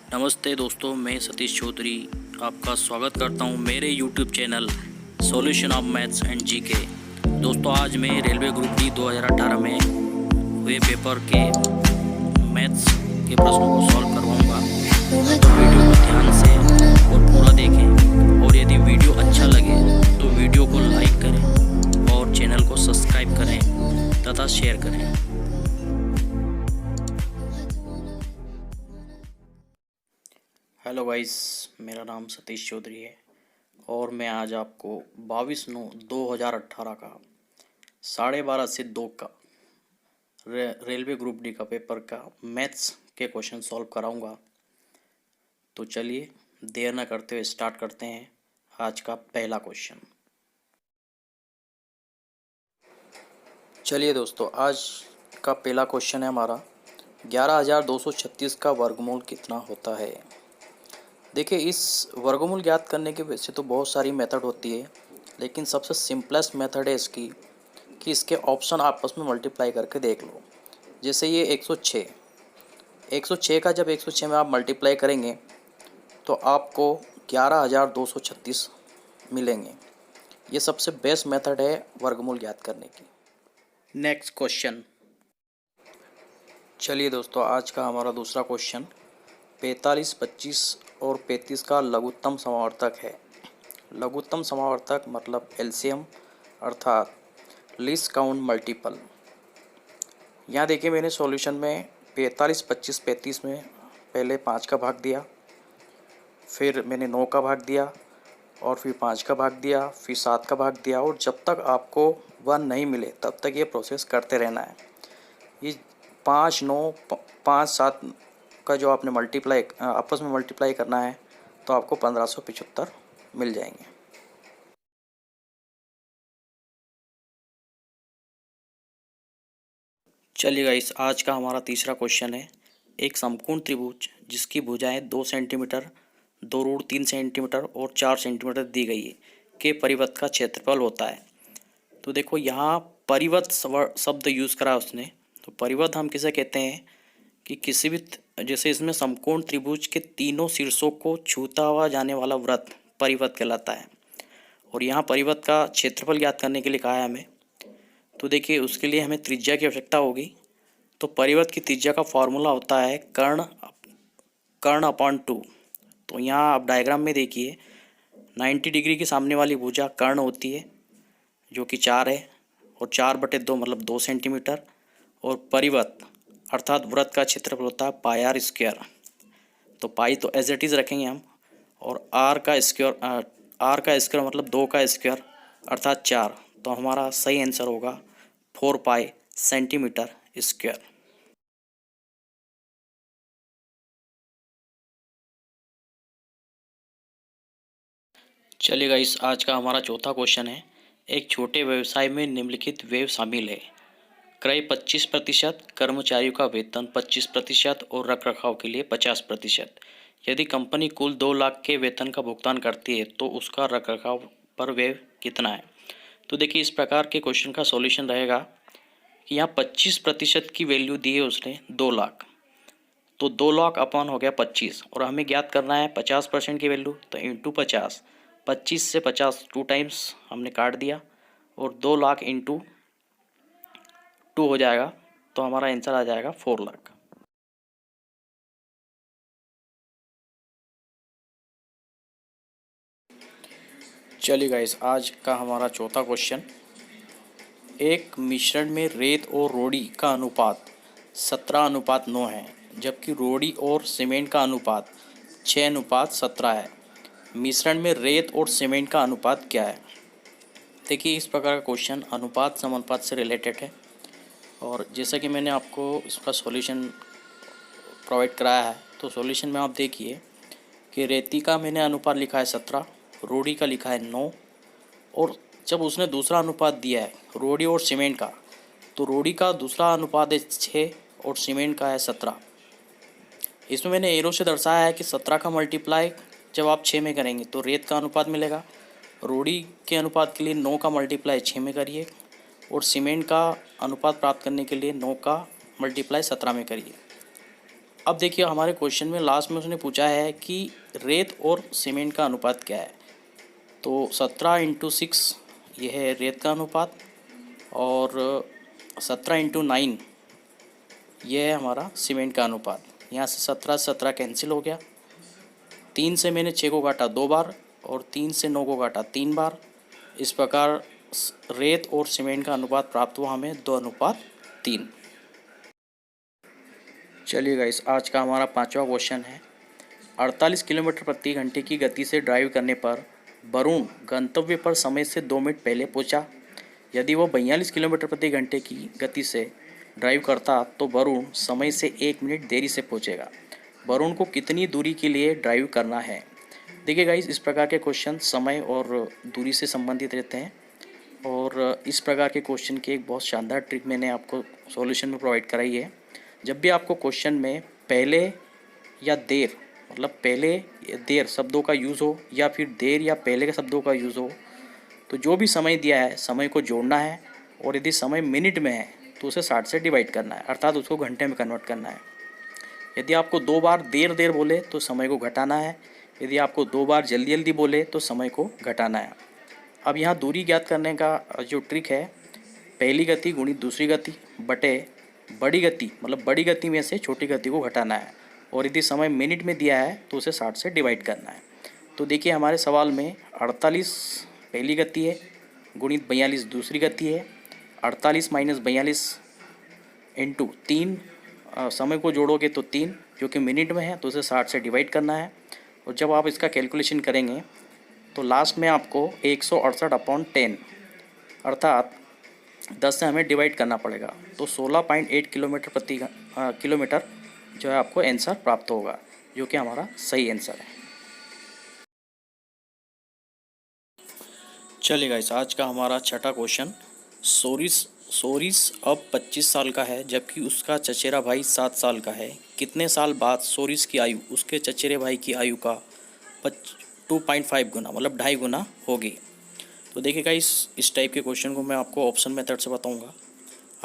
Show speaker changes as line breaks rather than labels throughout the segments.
नमस्ते दोस्तों, मैं सतीश चौधरी आपका स्वागत करता हूं मेरे YouTube channel solution of maths and GK. दोस्तों, आज मैं रेलवे ग्रुप डी 2018 में हुए पेपर के मैथ्स के प्रश्नों को सॉल्व करवाऊंगा। तो वीडियो को ध्यान से और पूरा देखें, और यदि वीडियो अच्छा लगे तो वीडियो को लाइक करें और चैनल को सब्सक्राइब करें तथा शेयर करें। हेलो गाइस, मेरा नाम सतीश चौधरी है और मैं आज आपको 22/9/2018 का 12:30 से 2 का रेलवे ग्रुप डी का पेपर का मैथ्स के क्वेश्चन सॉल्व कराऊंगा। तो चलिए देर न करते हुए स्टार्ट करते हैं आज का पहला क्वेश्चन। चलिए दोस्तों, आज का पहला क्वेश्चन है हमारा 11,236 का वर्गमूल कितना होता है। देखिए, इस वर्गमूल ज्ञात करने के वैसे तो बहुत सारी मेथड होती है, लेकिन सबसे सिंपलेस्ट मेथड है इसकी कि इसके ऑप्शन आपस में मल्टीप्लाई करके देख लो। जैसे ये 106 का जब 106 में आप मल्टीप्लाई करेंगे तो आपको 11,236 मिलेंगे। ये सबसे बेस्ट मेथड है वर्गमूल ज्ञात करने की। Next question. चलिए दोस्तों, आज का हमारा दूसरा क्वेश्चन 45, 25 और 35 का लघुत्तम समावर्तक है। लघुत्तम समावर्तक मतलब एलसीएम अर्थात लीस्ट काउंट मल्टीपल। यहाँ देखिए, मैंने सॉल्यूशन में 45, 25, 35 में पहले 5 का भाग दिया, फिर मैंने 9 का भाग दिया, और फिर 5 का भाग दिया, फिर 7 का भाग दिया, और जब तक आपको 1 नहीं मिले तब तक ये प्रोसेस करते रहना है। ये 5, 9, 5, 7 का जो आपने मल्टीप्लाई आपस में मल्टीप्लाई करना है तो आपको 1575 मिल जाएंगे। चलिए गाइस, आज का हमारा तीसरा क्वेश्चन है एक समकोण त्रिभुज जिसकी भुजाएं 2 सेंटीमीटर, 2√3 सेंटीमीटर और 4 सेंटीमीटर दी गई है के परिवृत्त का क्षेत्रफल होता है। तो देखो, यहाँ परिवृत्त शब्द यूज़ करा उसने। तो परिवृत्त हम किसे कहते हैं कि किसी भी जैसे इसमें समकोण त्रिभुज के तीनों शीर्षों को छूता हुआ जाने वाला वृत्त परिवृत्त कहलाता है। और यहाँ परिवृत्त का क्षेत्रफल ज्ञात करने के लिए कहा है हमें। तो देखिए, उसके लिए हमें त्रिज्या की आवश्यकता होगी। तो परिवृत्त की त्रिज्या का फॉर्मूला होता है कर्ण अपॉन 2। तो यहाँ आप डायग्राम में देखिए, 90 डिग्री के सामने वाली भुजा कर्ण होती है जो कि 4 है, और 4/2 मतलब 2 सेंटीमीटर, और परिवृत्त अर्थात वृत्त का क्षेत्रफल होता है पाई आर स्क्वायर। तो पाई तो एज इट इज़ रखेंगे हम, और आर का स्क्वायर मतलब 2 का स्क्वायर अर्थात 4। तो हमारा सही आंसर होगा 4 पाई सेंटीमीटर स्क्वायर। चलिएगा, इस आज का हमारा चौथा क्वेश्चन है एक छोटे व्यवसाय में निम्नलिखित व्यय शामिल है। क्रय 25%, कर्मचारियों का वेतन 25% और रखरखाव के लिए 50%। यदि कंपनी कुल 2 लाख के वेतन का भुगतान करती है तो उसका रखरखाव पर व्यय कितना है। तो देखिए, इस प्रकार के क्वेश्चन का सॉल्यूशन रहेगा कि यहाँ 25% की वैल्यू दी है उसने 2 लाख, तो 2 लाख अपॉन हो गया 25, और हमें ज्ञात करना है 50% की वैल्यू, तो इंटू 50। 25 से 50 2 टाइम्स हमने काट दिया, और 2 लाख इंटू 2 हो जाएगा, तो हमारा आंसर आ जाएगा 4 लाख। चलिए गाइस, आज का हमारा चौथा क्वेश्चन एक मिश्रण में रेत और रोड़ी का अनुपात 17:9 है, जबकि रोड़ी और सीमेंट का अनुपात 6:17 है। मिश्रण में रेत और सीमेंट का अनुपात क्या है। देखिए, इस प्रकार का क्वेश्चन अनुपात समानुपात से रिलेटेड है, और जैसा कि मैंने आपको इसका सॉल्यूशन प्रोवाइड कराया है, तो सॉल्यूशन में आप देखिए कि रेती का मैंने अनुपात लिखा है 17, रोड़ी का लिखा है 9, और जब उसने दूसरा अनुपात दिया है रोड़ी और सीमेंट का, तो रोड़ी का दूसरा अनुपात है 6 और सीमेंट का है 17। इसमें मैंने एरो से दर्शाया है कि 17 का मल्टीप्लाई जब आप 6 में करेंगे तो रेत का अनुपात मिलेगा। रोड़ी के अनुपात के लिए 9 का मल्टीप्लाई 6 में करिए, और सीमेंट का अनुपात प्राप्त करने के लिए 9 का मल्टीप्लाई 17 में करिए। अब देखिए हमारे क्वेश्चन में लास्ट में उसने पूछा है कि रेत और सीमेंट का अनुपात क्या है। तो 17 × 6 यह है रेत का अनुपात, और 17 × 9 यह है हमारा सीमेंट का अनुपात। यहाँ से 17 कैंसिल हो गया। 3 से मैंने 6 को काटा 2 बार, और 3 से 9 को काटा 3 बार। इस प्रकार रेत और सीमेंट का अनुपात प्राप्त हुआ हमें 2:3। चलिए गाइस, आज का हमारा 5वां क्वेश्चन है। 48 किलोमीटर प्रति घंटे की गति से ड्राइव करने पर वरुण गंतव्य पर समय से 2 मिनट पहले पहुंचा। यदि वह 42 किलोमीटर प्रति घंटे की गति से ड्राइव करता तो वरुण समय से 1 मिनट देरी से पहुंचेगा। वरुण को कितनी दूरी के लिए ड्राइव करना है। देखिए गाइस, इस प्रकार के क्वेश्चन समय और दूरी से संबंधित रहते हैं, और इस प्रकार के क्वेश्चन की एक बहुत शानदार ट्रिक मैंने आपको सॉल्यूशन में प्रोवाइड कराई है। जब भी आपको क्वेश्चन में पहले या देर, मतलब पहले या देर शब्दों का यूज़ हो, या फिर देर या पहले के शब्दों का यूज़ हो, तो जो भी समय दिया है समय को जोड़ना है, और यदि समय मिनट में है तो उसे 60 से डिवाइड करना है, अर्थात उसको घंटे में कन्वर्ट करना है। यदि आपको 2 बार देर बोले तो समय को घटाना है, यदि आपको 2 बार जल्दी बोले तो समय को घटाना है। अब यहाँ दूरी ज्ञात करने का जो ट्रिक है, पहली गति गुणित दूसरी गति बटे बड़ी गति, मतलब बड़ी गति में से छोटी गति को घटाना है, और यदि समय मिनट में दिया है तो उसे 60 से डिवाइड करना है। तो देखिए हमारे सवाल में 48 पहली गति है, गुणित 42 दूसरी गति है, 48 - 42 इंटू 3, समय को जोड़ोगे तो 3, जो कि मिनट में है, तो उसे 60 से डिवाइड करना है। और जब आप इसका कैलकुलेशन करेंगे तो लास्ट में आपको 168/10 अर्थात 10 से हमें डिवाइड करना पड़ेगा, तो 16.8 किलोमीटर प्रति किलोमीटर जो है आपको आंसर प्राप्त होगा, जो कि हमारा सही आंसर है। चलिए गाइस, आज का हमारा छठा क्वेश्चन। सोरिस अब 25 साल का है, जबकि उसका चचेरा भाई 7 साल का है। कितने साल बाद सोरिस की आयु उसके चचेरे भाई की आयु का 2.5 गुना, मतलब 2.5 गुना होगी। तो देखिएगा इस टाइप के क्वेश्चन को मैं आपको ऑप्शन मेथड से बताऊंगा।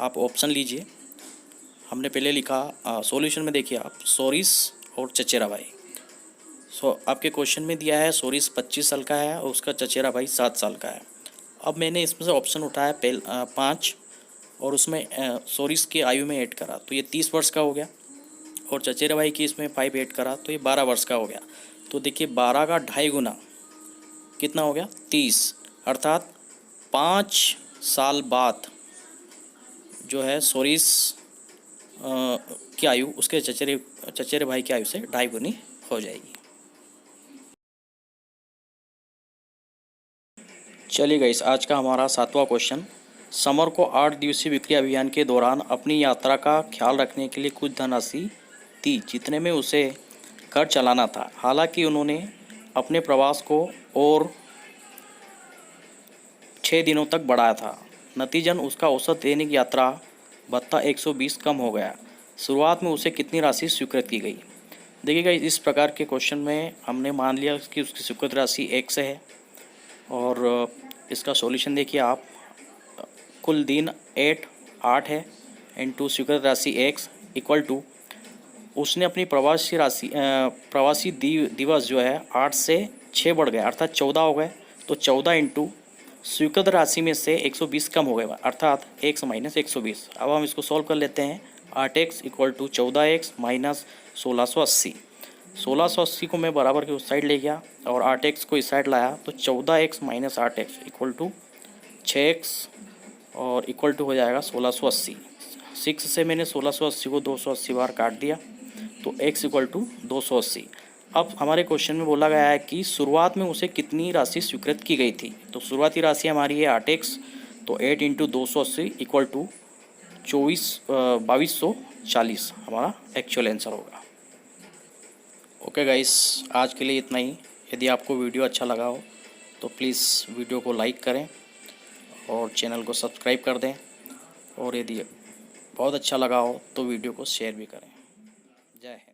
आप ऑप्शन लीजिए। हमने पहले लिखा सॉल्यूशन में, देखिए आप सोरिस और चचेरा भाई। आपके क्वेश्चन में दिया है सोरिस 25 साल का है और उसका चचेरा भाई 7 साल का है। अब मैंने इसमें से ऑप्शन उठाया 5, और उसमें सोरिस की आयु में ऐड करा तो ये 30 वर्ष का हो गया, और चचेरे भाई की इसमें 5 ऐड करा तो ये 12 वर्ष का हो गया। तो देखिए 12 का 2.5 गुना कितना हो गया, 30, अर्थात 5 साल बाद जो है सोरिस की आयु उसके चचेरे भाई की आयु से 2.5 गुनी हो जाएगी। चलिए गाइस, आज का हमारा 7वां क्वेश्चन। समर को 8 दिवसीय बिक्री अभियान के दौरान अपनी यात्रा का ख्याल रखने के लिए कुछ धनराशि थी, जितने में उसे घर चलाना था। हालांकि उन्होंने अपने प्रवास को और 6 दिनों तक बढ़ाया था। नतीजन उसका औसत दैनिक यात्रा भत्ता 120 कम हो गया। शुरुआत में उसे कितनी राशि स्वीकृत की गई। देखिएगा इस प्रकार के क्वेश्चन में हमने मान लिया कि उसकी स्वीकृत राशि 1 है, और इसका सॉल्यूशन देखिए आप। कुल दिन 8 है इंटू स्वीकृत राशि x इक्वल टू उसने अपनी प्रवासी दिवस जो है 8 से 6 बढ़ गए, अर्थात 14 हो गए। तो 14 इंटू स्वीकृत राशि में से 120 कम हो गए, अर्थात x - 120। अब हम इसको सॉल्व कर लेते हैं। 8x equal to 14x minus 1680। 1680 को मैं बराबर के उस साइड ले गया और 8x को इस साइड लाया, तो 14x minus 8x equal to 6x और इक्वल टू हो जाएगा 1680। 6 से मैंने 1680 को 280 बार काट दिया, तो x इक्वल टू 280। अब हमारे क्वेश्चन में बोला गया है कि शुरुआत में उसे कितनी राशि स्वीकृत की गई थी। तो शुरुआती राशि हमारी है 8x, तो 8 इंटू 280 इक्वल टू 2240 हमारा एक्चुअल आंसर होगा। ओके गाइस, आज के लिए इतना ही। यदि आपको वीडियो अच्छा लगा हो तो प्लीज़ वीडियो को लाइक करें और चैनल को सब्सक्राइब कर दें, और यदि बहुत अच्छा लगा हो तो वीडियो को शेयर भी करें। जय हिंद।